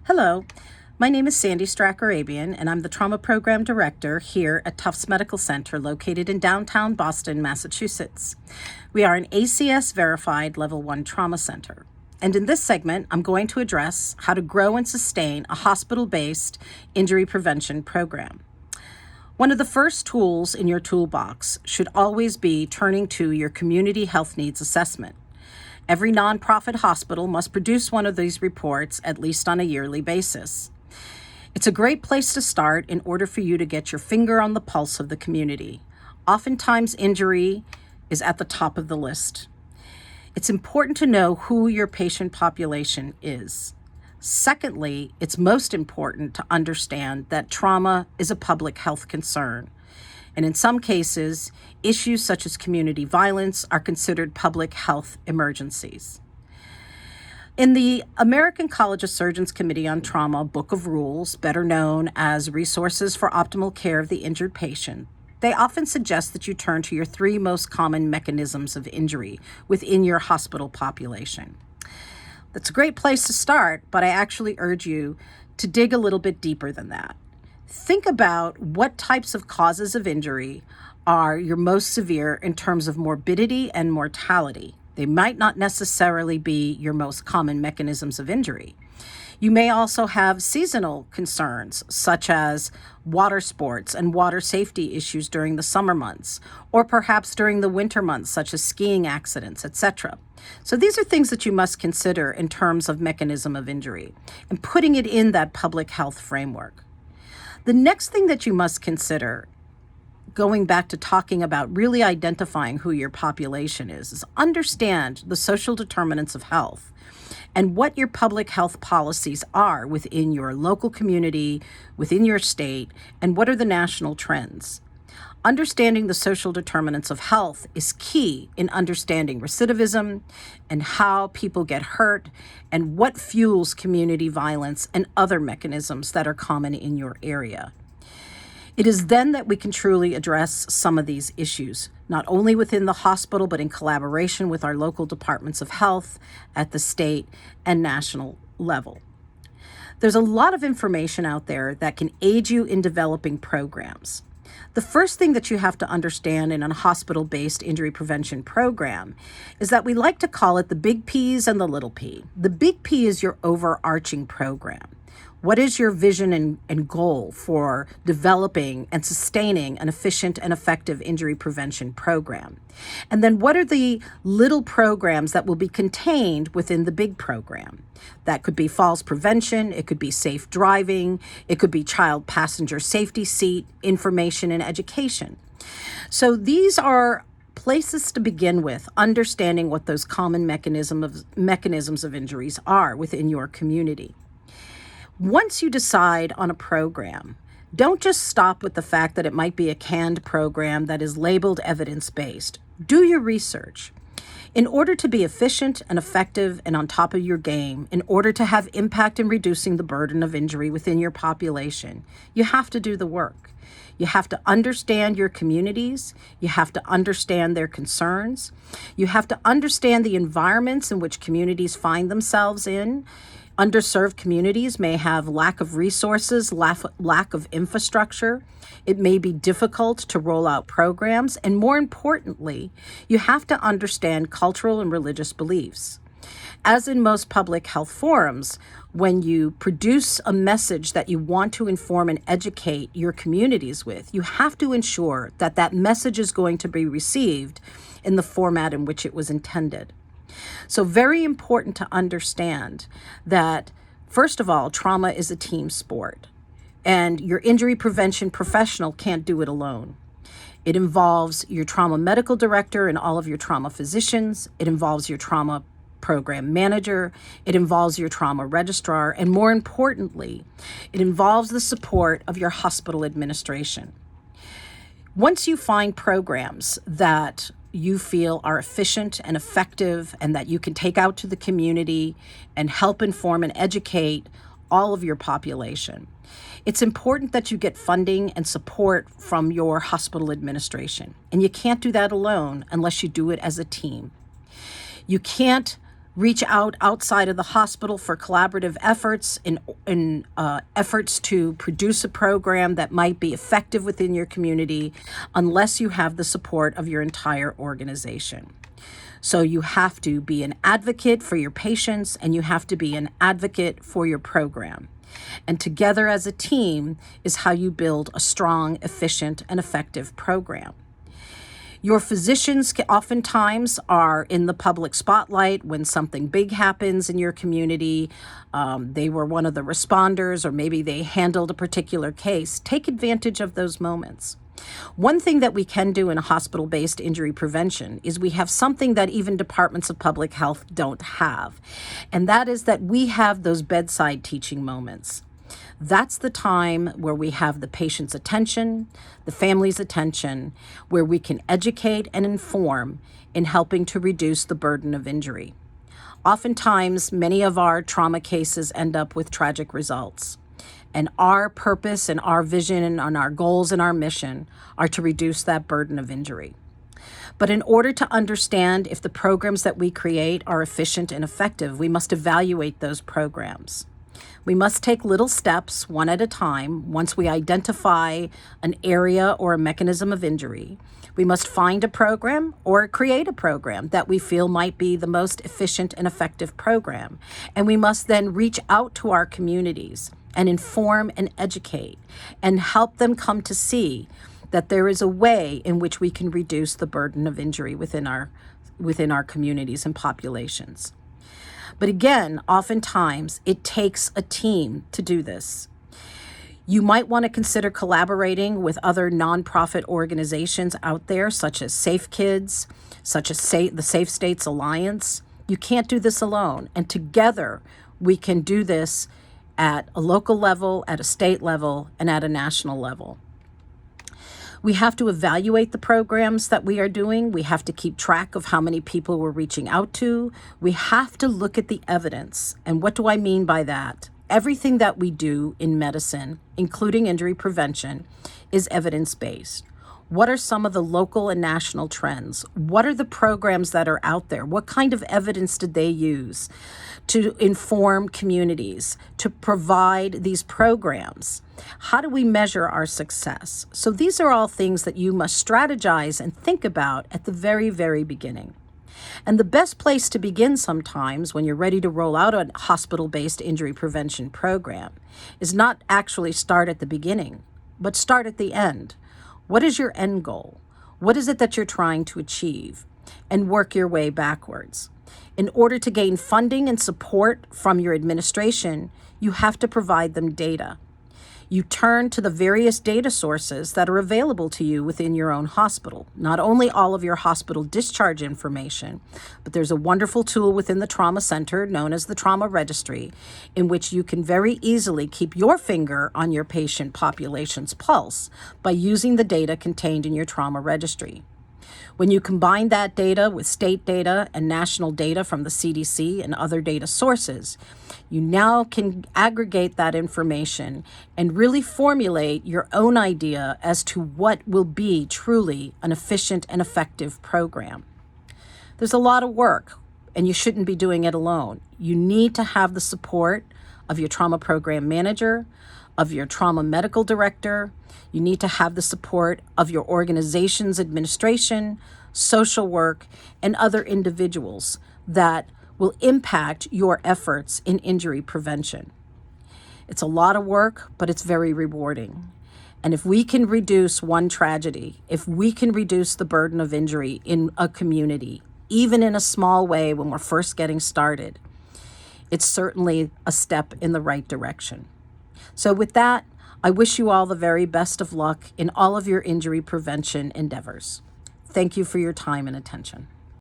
Hello, my name is Sandy Strack Arabian, and I'm the Trauma Program Director here at Tufts Medical Center located in downtown Boston, Massachusetts. We are an ACS-verified Level 1 trauma center. And in this segment, I'm going to address how to grow and sustain a hospital-based injury prevention program. One of the first tools in your toolbox should always be turning to your community health needs assessment. Every nonprofit hospital must produce one of these reports at least on a yearly basis. It's a great place to start in order for you to get your finger on the pulse of the community. Oftentimes, injury is at the top of the list. It's important to know who your patient population is. Secondly, it's most important to understand that trauma is a public health concern. And in some cases, issues such as community violence are considered public health emergencies. In the American College of Surgeons Committee on Trauma Book of Rules, better known as Resources for Optimal Care of the Injured Patient, they often suggest that you turn to your three most common mechanisms of injury within your hospital population. That's a great place to start, but I actually urge you to dig a little bit deeper than that. Think about what types of causes of injury are your most severe in terms of morbidity and mortality. They might not necessarily be your most common mechanisms of injury. You may also have seasonal concerns, such as water sports and water safety issues during the summer months, or perhaps during the winter months, such as skiing accidents, etc. So these are things that you must consider in terms of mechanism of injury and putting it in that public health framework. The next thing that you must consider, going back to talking about really identifying who your population is understand the social determinants of health and what your public health policies are within your local community, within your state, and what are the national trends. Understanding the social determinants of health is key in understanding recidivism and how people get hurt and what fuels community violence and other mechanisms that are common in your area. It is then that we can truly address some of these issues, not only within the hospital, but in collaboration with our local departments of health at the state and national level. There's a lot of information out there that can aid you in developing programs. The first thing that you have to understand in a hospital-based injury prevention program is that we like to call it the big P's and the little p. The big P is your overarching program. What is your vision and goal for developing and sustaining an efficient and effective injury prevention program? And then what are the little programs that will be contained within the big program? That could be falls prevention, it could be safe driving, it could be child passenger safety seat information and education. So these are places to begin with, understanding what those common mechanisms of injuries are within your community. Once you decide on a program, don't just stop with the fact that it might be a canned program that is labeled evidence-based. Do your research. In order to be efficient and effective and on top of your game, in order to have impact in reducing the burden of injury within your population, you have to do the work. You have to understand your communities. You have to understand their concerns. You have to understand the environments in which communities find themselves in. Underserved communities may have lack of resources, lack of infrastructure. It may be difficult to roll out programs. And more importantly, you have to understand cultural and religious beliefs. As in most public health forums, when you produce a message that you want to inform and educate your communities with, you have to ensure that that message is going to be received in the format in which it was intended. So very important to understand that, first of all, trauma is a team sport, and your injury prevention professional can't do it alone. It involves your trauma medical director and all of your trauma physicians. It involves your trauma program manager. It involves your trauma registrar. And more importantly, it involves the support of your hospital administration. Once you find programs that you feel are efficient and effective and that you can take out to the community and help inform and educate all of your population, it's important that you get funding and support from your hospital administration. And you can't do that alone unless you do it as a team. You can't Reach out outside of the hospital for collaborative efforts in efforts to produce a program that might be effective within your community unless you have the support of your entire organization. So you have to be an advocate for your patients, and you have to be an advocate for your program. And together as a team is how you build a strong, efficient, and effective program. Your physicians oftentimes are in the public spotlight when something big happens in your community. They were one of the responders, or maybe they handled a particular case. Take advantage of those moments. One thing that we can do in a hospital-based injury prevention is we have something that even departments of public health don't have, and that is that we have those bedside teaching moments. That's the time where we have the patient's attention, the family's attention, where we can educate and inform in helping to reduce the burden of injury. Oftentimes, many of our trauma cases end up with tragic results. And our purpose and our vision and our goals and our mission are to reduce that burden of injury. But in order to understand if the programs that we create are efficient and effective, we must evaluate those programs. We must take little steps one at a time. Once we identify an area or a mechanism of injury, we must find a program or create a program that we feel might be the most efficient and effective program. And we must then reach out to our communities and inform and educate and help them come to see that there is a way in which we can reduce the burden of injury within our communities and populations. But again, oftentimes it takes a team to do this. You might want to consider collaborating with other nonprofit organizations out there, such as Safe Kids, such as the Safe States Alliance. You can't do this alone. And together we can do this at a local level, at a state level, and at a national level. We have to evaluate the programs that we are doing. We have to keep track of how many people we're reaching out to. We have to look at the evidence. And what do I mean by that? Everything that we do in medicine, including injury prevention, is evidence-based. What are some of the local and national trends? What are the programs that are out there? What kind of evidence did they use to inform communities, to provide these programs? How do we measure our success? So these are all things that you must strategize and think about at the very, very beginning. And the best place to begin sometimes when you're ready to roll out a hospital-based injury prevention program is not actually start at the beginning, but start at the end. What is your end goal? What is it that you're trying to achieve? And work your way backwards. In order to gain funding and support from your administration, you have to provide them data. You turn to the various data sources that are available to you within your own hospital. Not only all of your hospital discharge information, but there's a wonderful tool within the trauma center known as the trauma registry, in which you can very easily keep your finger on your patient population's pulse by using the data contained in your trauma registry. When you combine that data with state data and national data from the CDC and other data sources, you now can aggregate that information and really formulate your own idea as to what will be truly an efficient and effective program. There's a lot of work, and you shouldn't be doing it alone. You need to have the support of your trauma program manager, of your trauma medical director. You need to have the support of your organization's administration, social work, and other individuals that will impact your efforts in injury prevention. It's a lot of work, but it's very rewarding. And if we can reduce one tragedy, if we can reduce the burden of injury in a community, even in a small way when we're first getting started, it's certainly a step in the right direction. So with that, I wish you all the very best of luck in all of your injury prevention endeavors. Thank you for your time and attention.